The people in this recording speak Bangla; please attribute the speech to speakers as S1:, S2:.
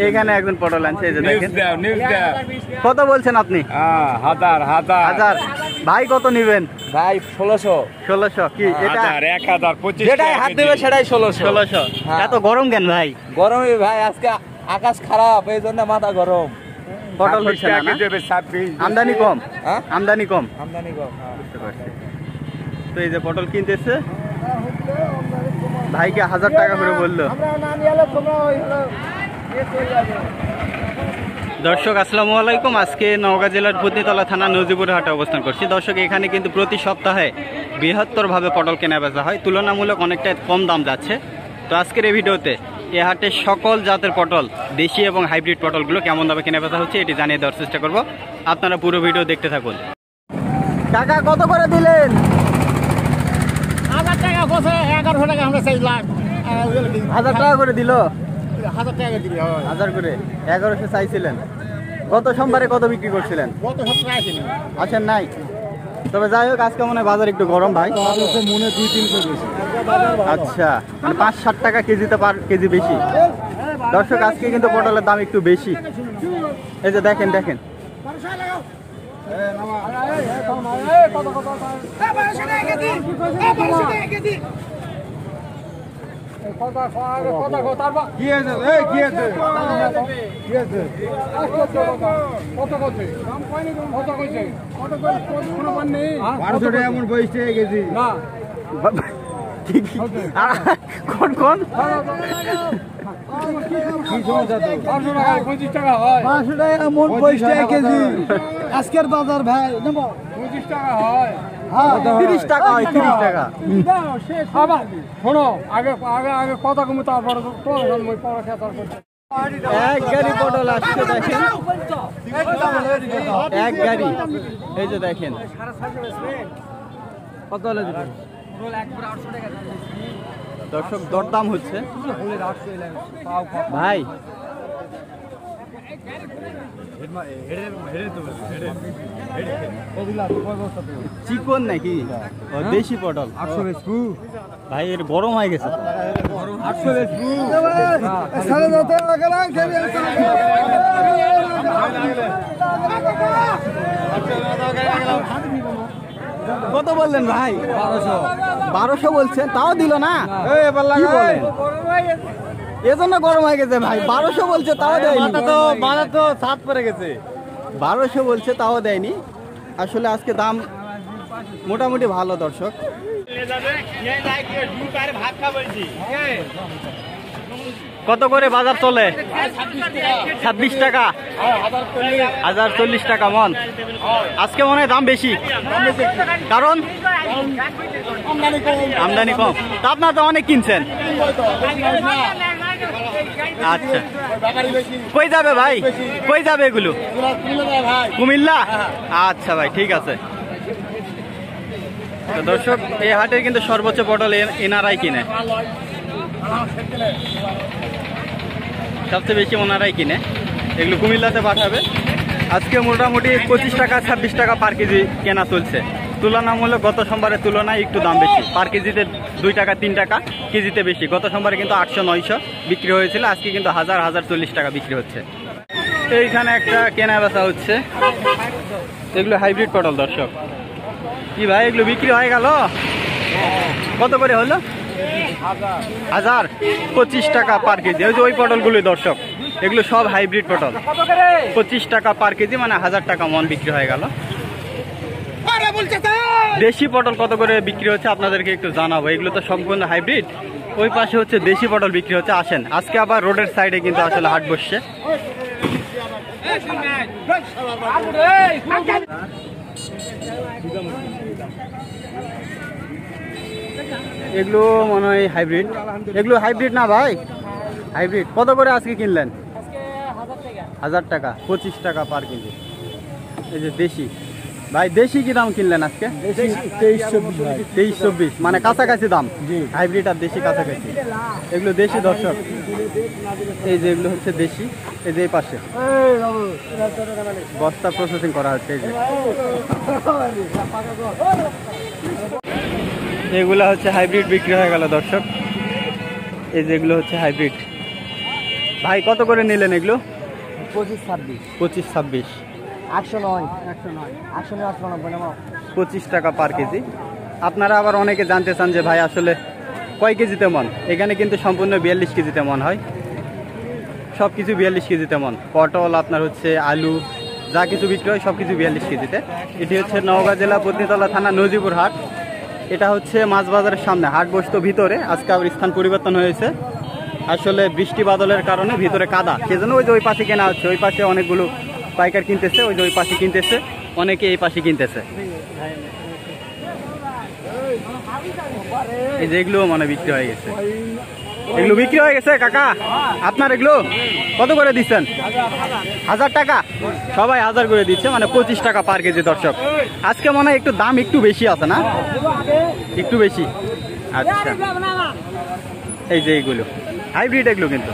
S1: এখানে একজন পটল আনছে, এই যে দেখেন। কত বলছেন আপনি? 1000। ভাই কত নিবেন?
S2: ভাই 1600।
S1: 1600 কি এটা?
S2: 1025 যেটাই হাত দেবে সেটাই 1600।
S1: এত গরম কেন ভাই?
S2: গরমই ভাই, আজকে আকাশ খারাপ, এই জন্য মাথা গরম।
S1: পটল হচ্ছে না? আমদানি কম। আমদানি কম। বুঝতে পারছি। তো এই যে পটল কিনতেছে, ভাইকে 1000 টাকা করে বললো। দর্শক আসসালামু আলাইকুম। আজকে নওগাঁ জেলার ভূতনিতলা থানা নজিপুর হাটে অবস্থান করছি। দর্শক এখানে কিন্তু প্রতি সপ্তাহে বৃহত্তরভাবে পটল কেনা বেচা হয়, তুলনামূলক অনেকটা কম দাম যাচ্ছে। তো আজকের এই ভিডিওতে এ হাটে সকল জাতের পটল, দেশি এবং হাইব্রিড পটলগুলো কেমন দামে কেনা বেচা হচ্ছে এটি জানিয়ে দেওয়ার চেষ্টা করব। আপনারা পুরো ভিডিও দেখতে থাকুন। টাকা কত করে দিলেন?
S3: 1000 টাকা, 1100 টাকা আমরা চাইলাম।
S1: 1000 টাকা করে দিল?
S3: 1000 টাকা দিবি।
S1: 1000 করে 1100 চাইছিলেন। গত সোমবারে কত বিক্রি করছিলেন?
S3: কত সপ্তাহে আসেনি।
S1: আসেন নাই? তবে যাই হোক, আজকে মনে হয় বাজার একটু গরম ভাই।
S3: মনে 2-300 বেশি।
S1: আচ্ছা, মানে 5-7 টাকা কেজিতে পার কেজি বেশি। দর্শক আজকে কিন্তু পটলের দাম একটু বেশি। এই যে দেখেন দেখেন, কোন কোন
S3: 25 টাকা হয়। 500 টাকা মন, 25 টাকা কেজি আজকের বাজার ভাই। 25 টাকা হয়।
S1: 30 টাকা হয়, 30 টাকা।
S3: শোনো, আগে আগে আগে কথা কমে, তারপরে
S1: এক গাড়ি পটল আসছে দেখেন, এক গাড়ি। এই যে দেখেন কত হলে দিবেন? দর্শক দরদাম হচ্ছে ভাই। চিকন নাকি? দেশি পটল 800 ভাই, এর গরম হয়ে গেছে। কত বললেন ভাই? 1200 বলছেন, তাও দিল না। এজন্য গরম হয়ে গেছে ভাই। 1200 বলছে তাও দেয়নি।
S2: বাজার তো ছাদ পড়ে গেছে।
S1: 1200 বলছে তাও দেয়নি। আসলে আজকে দাম মোটামুটি ভালো দর্শক। কত করে বাজার চলে? 26 টাকা, 1040 টাকা মন। আজকে মনে হয় দাম বেশি, কারণ আমদানি কম। তা আপনারা তো অনেক কিনছেন। আচ্ছা, কই যাবে ভাই? কই যাবে এগুলো? কুমিল্লা? আচ্ছা ভাই, ঠিক আছে। তো দর্শক এই হাটের কিন্তু সর্বোচ্চ পটল এনারাই কিনে, সবচেয়ে বেশি ওনারাই কিনে। এগুলো কুমিল্লাতে পাঠাবে। আজকে মোটামুটি 25 টাকা 26 টাকা পার কেজি কেনা চলছে। তুলনামূলক গত সোমবারের তুলনায় একটু দাম বেশি। পার কেজিতে 2 টাকা 3 টাকা কেজিতে বেশি। গত সোমবারে কিন্তু 800-900 বিক্রি হয়েছিল, আজকে কিন্তু 1040 টাকা বিক্রি হচ্ছে। এইখানে একটা কেনা বেচা হচ্ছে। এগুলো হাইব্রিড পটল দর্শক। কি ভাই, এগুলো বিক্রি হয়ে গেল? কত করে হলো? 1025 টাকা পার কেজি। ওই যে ওই পটলগুলো দর্শক, এগুলো সব হাইব্রিড পটল। 25 টাকা পার কেজি, মানে 1000 টাকা মন বিক্রি হয়ে গেল। দেশি পটল কত করে বিক্রি হচ্ছে আপনাদেরকে একটু জানাবো। এগুলো তো সম্পূর্ণ হাইব্রিড। ওই পাশে হচ্ছে দেশি পটল বিক্রি হচ্ছে। আসেন, আজকে আবার রোডের সাইডে কিন্তু আসলে হাট বসছে। এগুলো মনে হয় হাইব্রিড। এগুলো হাইব্রিড না ভাই? হাইব্রিড। কত করে আজকে কিনলেন? 1000 টাকা, 25 টাকা পার কেজি। এই যে দেশি ভাই, দেশি কি দাম কিনলেন আজকে? 23-24, মানে কাছাকাছি দাম। হাইব্রিড আর দেশি কাছাকাছি। এগুলো দেশি দর্শক। এই যে এগুলো হচ্ছে দেশি। এই যে এই পাশে বস্তা প্রসেসিং করা হচ্ছে। এই যে এগুলা হচ্ছে হাইব্রিড বিক্রি হয়ে গেল দর্শক। এই যেগুলো হচ্ছে হাইব্রিড। ভাই কত করে নিলেন এগুলো?
S3: 25-26
S1: 25-26
S3: 109
S1: 25 টাকা পার কেজি। আপনারা আবার অনেকে জানতে চান যে ভাই আসলে কয় কেজিতে মন? এখানে কিন্তু সম্পূর্ণ 42 কেজিতে মন হয়, সব কিছু 42 কেজিতে মন। পটল আপনার হচ্ছে আলু যা কিছু বিক্রি হয় সব কিছু 42 কেজিতে। এটি হচ্ছে নওগাঁ জেলা পত্নীতলা থানা নজিপুর হাট। এটা হচ্ছে মাছ বাজারের সামনে, হাট বসতো ভিতরে, আজকে আবার স্থান পরিবর্তন হয়েছে। আসলে বৃষ্টি বাদলের কারণে ভিতরে কাদা, সেজন্য ওই যে ওই পাশে কেনা হচ্ছে। ওই পাশে অনেকগুলো পাইকার কিনতেছে, ওই যে ওই পাশে কিনতেছে, অনেকে এই পাশে কিনতেছে। এই যে এগুলো মানে বিক্রি হয়ে গেছে, এগুলো বিক্রি হয়ে গেছে। কাকা আপনার এগুলো কত করে দিচ্ছেন? 1000 টাকা, সবাই 1000 করে দিচ্ছে, মানে 25 টাকা পার কেজি। দর্শক আজকে মনে হয় একটু দাম একটু বেশি আছে না? একটু বেশি। আচ্ছা, এই যে এইগুলো হাইব্রিড এগুলো কিন্তু।